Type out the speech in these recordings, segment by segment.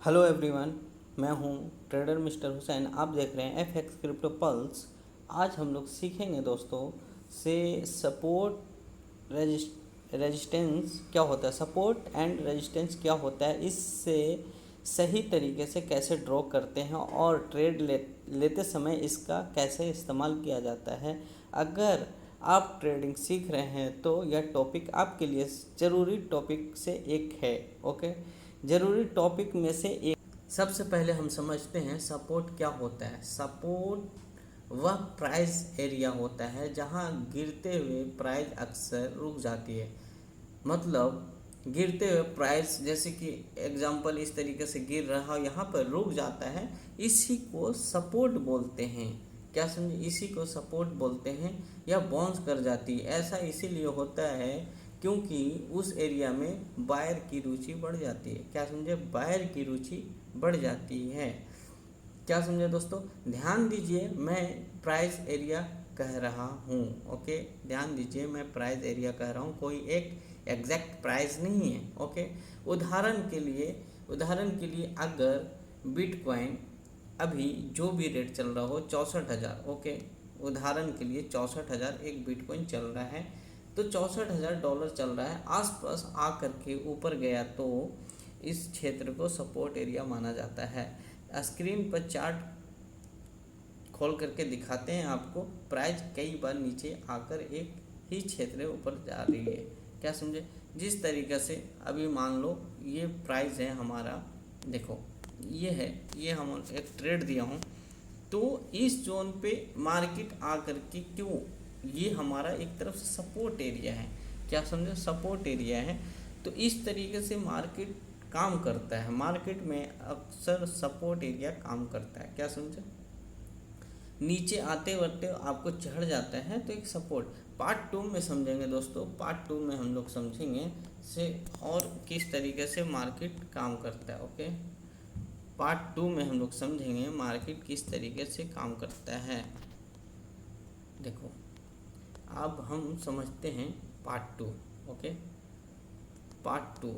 Hello everyone, मैं हूं trader mister Hussain. आप देख रहे हैं एफएक्स क्रिप्टो पल्स। आज हम लोग सीखेंगे दोस्तों से सपोर्ट रेजिस्टेंस क्या होता है, सपोर्ट एंड रेजिस्टेंस क्या होता है, इससे सही तरीके से कैसे ड्रॉ करते हैं और लेते समय इसका कैसे इस्तेमाल किया जाता है। अगर आप ट्रेडिंग सीख रहे हैं तो यह टॉपिक आपके लिए ज़रूरी टॉपिक से एक है। ओके, ज़रूरी टॉपिक में से एक। सबसे पहले हम समझते हैं सपोर्ट क्या होता है। सपोर्ट वह प्राइस एरिया होता है जहां गिरते हुए प्राइस अक्सर रुक जाती है। मतलब गिरते हुए प्राइस, जैसे कि एग्जांपल इस तरीके से गिर रहा है, यहाँ पर रुक जाता है, इसी को सपोर्ट बोलते हैं। क्या समझे? इसी को सपोर्ट बोलते हैं। या बाउंस कर जाती है, ऐसा इसीलिए होता है क्योंकि उस एरिया में बायर की रुचि बढ़ जाती है। क्या समझे? बायर की रुचि बढ़ जाती है। क्या समझे दोस्तों? ध्यान दीजिए, मैं प्राइस एरिया कह रहा हूँ। ओके, ध्यान दीजिए, मैं प्राइस एरिया कह रहा हूँ, कोई एक एग्जैक्ट प्राइस नहीं है। ओके, उदाहरण के लिए अगर बिटकॉइन अभी जो भी रेट चल रहा हो 64,000, ओके, उदाहरण के लिए 64,000 एक बिटकॉइन चल रहा है, तो $64,000 चल रहा है, आसपास आकर के ऊपर गया तो इस क्षेत्र को सपोर्ट एरिया माना जाता है। स्क्रीन पर चार्ट खोल करके दिखाते हैं आपको। प्राइस कई बार नीचे आकर एक ही क्षेत्र ऊपर जा रही है। क्या समझे? जिस तरीके से अभी मान लो ये प्राइस है हमारा, देखो ये है, ये हम एक ट्रेड दिया हूँ, तो इस जोन पे मार्केट आकर के, क्यों, ये हमारा एक तरफ से सपोर्ट एरिया है। क्या समझे? सपोर्ट एरिया है। तो इस तरीके से मार्केट काम करता है। मार्केट में अक्सर सपोर्ट एरिया काम करता है। क्या समझे? नीचे आते वरते आपको चढ़ जाता है तो एक सपोर्ट। पार्ट 2 में समझेंगे दोस्तों, पार्ट 2 में हम लोग समझेंगे से और किस तरीके से मार्केट काम करता है। ओके, पार्ट 2 में हम लोग समझेंगे मार्केट किस तरीके से काम करता है। देखो, अब हम समझते हैं part 2। Okay, part 2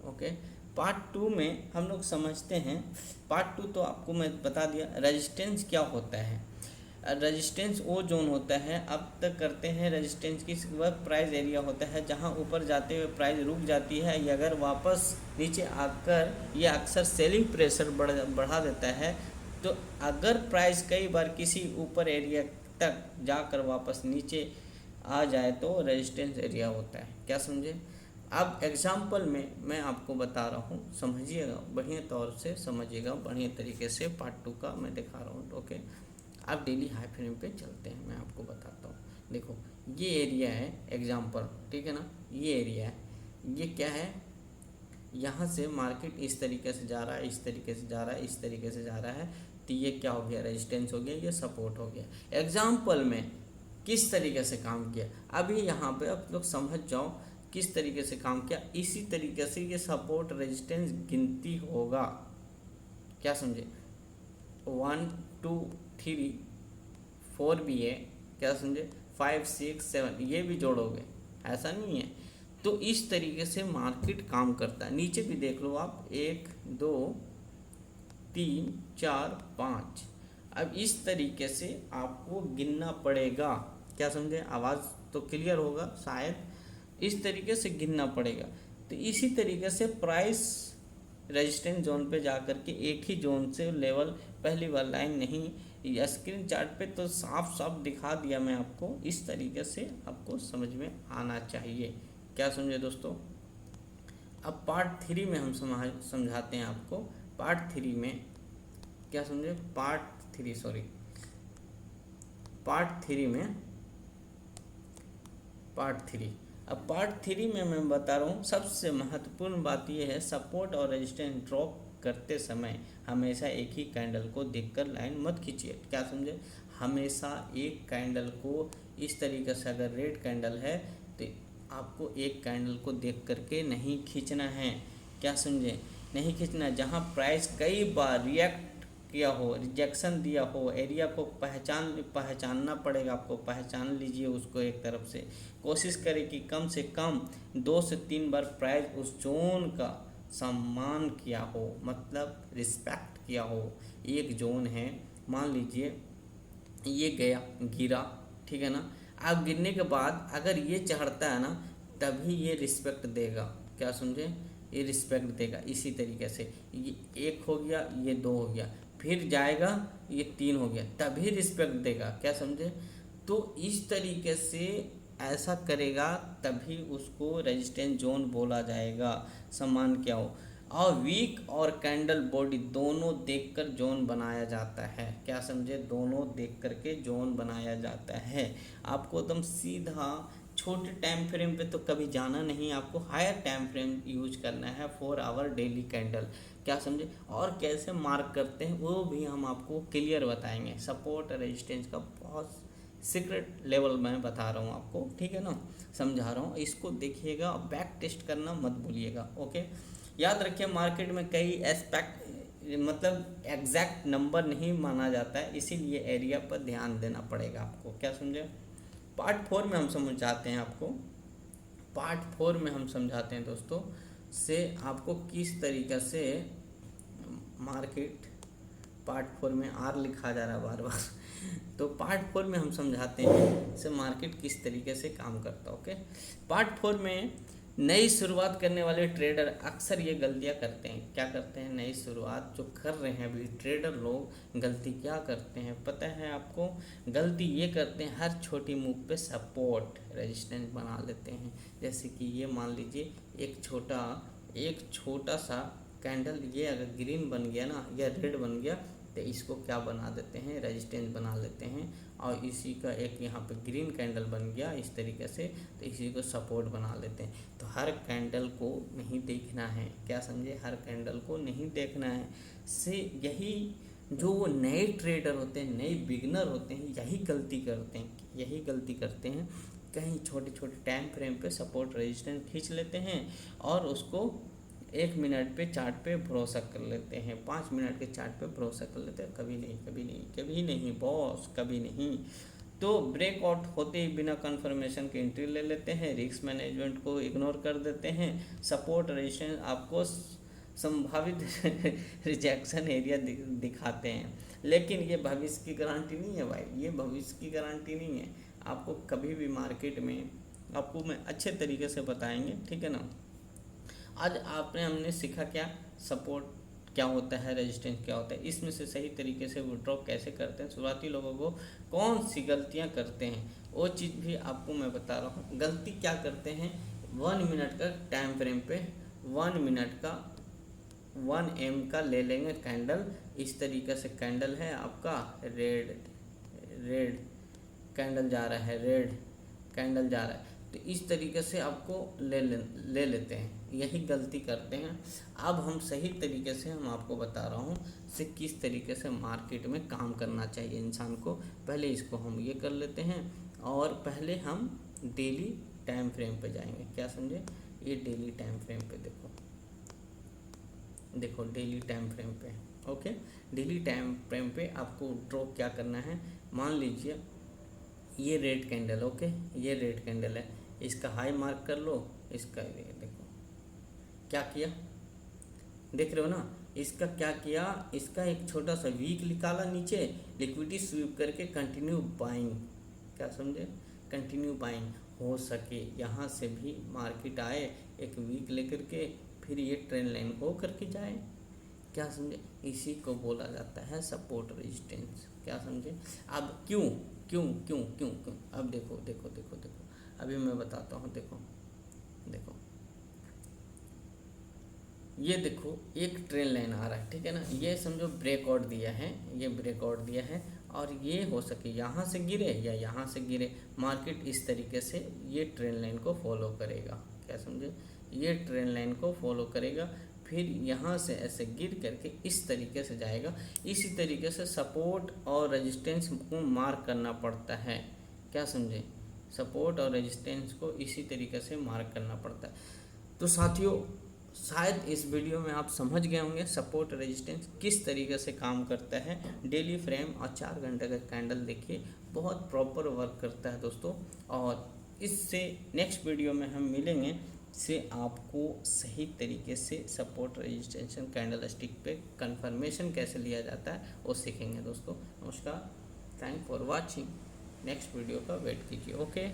okay, part 2 में हम लोग समझते हैं। पार्ट 2 तो आपको मैं बता दिया। रेजिस्टेंस क्या होता है? रेजिस्टेंस वो जोन होता है, अब तक करते हैं रेजिस्टेंस की, वह प्राइस एरिया होता है जहां ऊपर जाते हुए प्राइस रुक जाती है, या अगर वापस नीचे आकर यह अक्सर सेलिंग प्रेशर बढ़ा देता है। तो अगर प्राइस कई बार किसी ऊपर एरिया तक जाकर वापस नीचे आ जाए तो रेजिस्टेंस एरिया होता है। क्या समझे? अब एग्जाम्पल में मैं आपको बता रहा हूँ, समझिएगा, बढ़िया तौर से समझिएगा, बढ़िया तरीके से पार्ट 2 का मैं दिखा रहा हूँ। ओके, अब डेली हाई फ्रेम पे चलते हैं, मैं आपको बताता हूँ। देखो, ये एरिया है एग्जाम्पल, ठीक है ना, ये एरिया है, ये क्या है, यहाँ से मार्केट इस तरीके से जा रहा है, इस तरीके से जा रहा है, इस तरीके से जा रहा है, तो ये क्या हो गया? रेजिस्टेंस हो गया, ये सपोर्ट हो गया। एग्जाम्पल में किस तरीके से काम किया, अभी यहाँ पे आप लोग समझ जाओ किस तरीके से काम किया। इसी तरीके से ये सपोर्ट रेजिस्टेंस गिनती होगा। क्या समझे? 1 2 3 4 भी है। क्या समझे? 5 6 7 ये भी जोड़ोगे, ऐसा नहीं है। तो इस तरीके से मार्केट काम करता है। नीचे भी देख लो आप, 1 2 3 4 5। अब इस तरीके से आपको गिनना पड़ेगा। क्या समझे? आवाज़ तो क्लियर होगा शायद। इस तरीके से गिनना पड़ेगा। तो इसी तरीके से प्राइस रेजिस्टेंस जोन पे जाकर के एक ही जोन से लेवल, पहली बार लाइन नहीं, या स्क्रीन चार्ट पे तो साफ साफ दिखा दिया मैं आपको। इस तरीके से आपको समझ में आना चाहिए। क्या समझे दोस्तों? अब पार्ट 3 में हम समझाते हैं आपको। पार्ट 3 में क्या समझे? पार्ट 3। अब पार्ट 3 में मैं बता रहा हूँ, सबसे महत्वपूर्ण बात यह है, सपोर्ट और रेजिस्टेंस ड्रॉप करते समय हमेशा एक ही कैंडल को देखकर लाइन मत खींचिए। क्या समझे? हमेशा एक कैंडल को इस तरीके से, अगर रेड कैंडल है तो आपको एक कैंडल को देख करके नहीं खींचना है। क्या समझे? नहीं खींचना। जहाँ प्राइस कई बार रिएक्ट किया हो, रिजेक्शन दिया हो, एरिया को पहचानना पड़ेगा आपको, पहचान लीजिए उसको एक तरफ से। कोशिश करें कि कम से कम 2 से 3 बार प्राइस उस जोन का सम्मान किया हो, मतलब रिस्पेक्ट किया हो। एक जोन है, मान लीजिए ये गया, गिरा, ठीक है ना। अब गिरने के बाद अगर ये चढ़ता है ना, तभी ये रिस्पेक्ट देगा, क्या समझे, ये रिस्पेक्ट देगा। इसी तरीके से ये 1 हो गया, ये 2 हो गया, फिर जाएगा, ये 3 हो गया, तभी रिस्पेक्ट देगा, क्या समझे। तो इस तरीके से ऐसा करेगा तभी उसको रेजिस्टेंस जोन बोला जाएगा, सम्मान क्या हो। और वीक और कैंडल बॉडी दोनों देखकर जोन बनाया जाता है, क्या समझे, दोनों देख करके जोन बनाया जाता है। आपको एकदम सीधा छोटे टाइम फ्रेम पे तो कभी जाना नहीं, आपको हायर टाइम फ्रेम यूज करना है, 4 आवर डेली कैंडल, क्या समझे। और कैसे मार्क करते हैं वो भी हम आपको क्लियर बताएंगे। सपोर्ट रेजिस्टेंस का बहुत सीक्रेट लेवल मैं बता रहा हूँ आपको, ठीक है ना, समझा रहा हूँ। इसको देखिएगा, बैक टेस्ट करना मत भूलिएगा, ओके। याद रखिए मार्केट में कई एस्पेक्ट मतलब एग्जैक्ट नंबर नहीं माना जाता है, इसीलिए एरिया पर ध्यान देना पड़ेगा आपको, क्या समझे। पार्ट 4 में हम समझाते हैं आपको, पार्ट 4 में हम समझाते हैं दोस्तों से आपको किस तरीक़े से मार्केट, पार्ट 4 में आर लिखा जा रहा है बार बार तो पार्ट 4 में हम समझाते हैं से मार्केट किस तरीके से काम करता है, ओके। पार्ट 4 में नई शुरुआत करने वाले ट्रेडर अक्सर ये गलतियां करते हैं, क्या करते हैं, नई शुरुआत जो कर रहे हैं अभी ट्रेडर लोग, गलती क्या करते हैं पता है आपको, गलती ये करते हैं हर छोटी मूव पे सपोर्ट रेजिस्टेंस बना लेते हैं। जैसे कि ये मान लीजिए एक छोटा सा कैंडल, ये अगर ग्रीन बन गया ना या रेड बन गया तो इसको क्या बना देते हैं, रेजिस्टेंस बना लेते हैं। और इसी का एक यहाँ पे ग्रीन कैंडल बन गया इस तरीके से, तो इसी को सपोर्ट बना लेते हैं। तो हर कैंडल को नहीं देखना है, क्या समझे, हर कैंडल को नहीं देखना है। से यही जो नए ट्रेडर होते हैं, नए बिगनर होते हैं, यही गलती करते हैं, कहीं छोटे छोटे टाइम फ्रेम पे सपोर्ट रेजिस्टेंस खींच लेते हैं और उसको 1 मिनट पे चार्ट पे भरोसा कर लेते हैं, 5 मिनट के चार्ट पे भरोसा कर लेते हैं। कभी नहीं बॉस, कभी नहीं। तो ब्रेकआउट होते ही बिना कंफर्मेशन के एंट्री ले लेते हैं, रिस्क मैनेजमेंट को इग्नोर कर देते हैं, सपोर्ट रेजिस्टेंस आपको संभावित रिजेक्शन एरिया दिखाते हैं। लेकिन ये भविष्य की गारंटी नहीं है भाई, ये भविष्य की गारंटी नहीं है। आपको कभी भी मार्केट में आपको मैं अच्छे तरीके से बताएंगे, ठीक है ना। आज हमने सीखा क्या, सपोर्ट क्या होता है, रेजिस्टेंस क्या होता है, इसमें से सही तरीके से विड्रॉ कैसे करते हैं, शुरुआती लोगों को कौन सी गलतियां करते हैं वो चीज़ भी आपको मैं बता रहा हूँ। गलती क्या करते हैं, 1 मिनट का टाइम फ्रेम पे 1 मिनट का 1 एम का ले लेंगे कैंडल। इस तरीके से कैंडल है आपका, रेड कैंडल जा रहा है, रेड कैंडल जा रहा है, तो इस तरीके से आपको ले लेते हैं, यही गलती करते हैं। अब हम सही तरीके से हम आपको बता रहा हूँ से किस तरीके से मार्केट में काम करना चाहिए इंसान को। पहले इसको हम ये कर लेते हैं और पहले हम डेली टाइम फ्रेम पे जाएंगे, क्या समझे। ये डेली टाइम फ्रेम पे देखो डेली टाइम फ्रेम पे, ओके। डेली टाइम फ्रेम पे आपको ड्रॉ क्या करना है, मान लीजिए ये रेड कैंडल, ओके, ये रेड कैंडल है, इसका हाई मार्क कर लो, इसका देखो क्या किया, देख रहे हो ना, इसका क्या किया, इसका एक छोटा सा वीक निकाला नीचे, लिक्विडिटी स्वीप करके कंटिन्यू बाइंग, क्या समझे, कंटिन्यू बाइंग। हो सके यहाँ से भी मार्केट आए एक वीक लेकर के, फिर ये ट्रेंड लाइन हो करके जाए, क्या समझे, इसी को बोला जाता है सपोर्ट रेजिस्टेंस, क्या समझे। अब क्यों, अब देखो अभी मैं बताता हूँ। देखो ये देखो एक ट्रेंड लाइन आ रहा है, ठीक है ना, ये समझो ब्रेकआउट दिया है, ये ब्रेकआउट दिया है और ये हो सके यहाँ से गिरे या यहाँ से गिरे, मार्केट इस तरीके से ये ट्रेंड लाइन को फॉलो करेगा, क्या समझे, ये ट्रेंड लाइन को फॉलो करेगा, फिर यहाँ से ऐसे गिर करके इस तरीके से जाएगा। इसी तरीके से सपोर्ट और रेजिस्टेंस को मार्क करना पड़ता है, क्या समझे, सपोर्ट और रेजिस्टेंस को इसी तरीके से मार्क करना पड़ता है। तो साथियों शायद इस वीडियो में आप समझ गए होंगे सपोर्ट रेजिस्टेंस किस तरीके से काम करता है। डेली फ्रेम और 4 घंटे का कैंडल देखिए बहुत प्रॉपर वर्क करता है दोस्तों। और इससे नेक्स्ट वीडियो में हम मिलेंगे, से आपको सही तरीके से सपोर्ट रेजिस्टेंस कैंडल स्टिक पे कंफर्मेशन कैसे लिया जाता है वो सीखेंगे दोस्तों। नमस्कार, thank for watching. Next video का वेट कीजिए। ओके।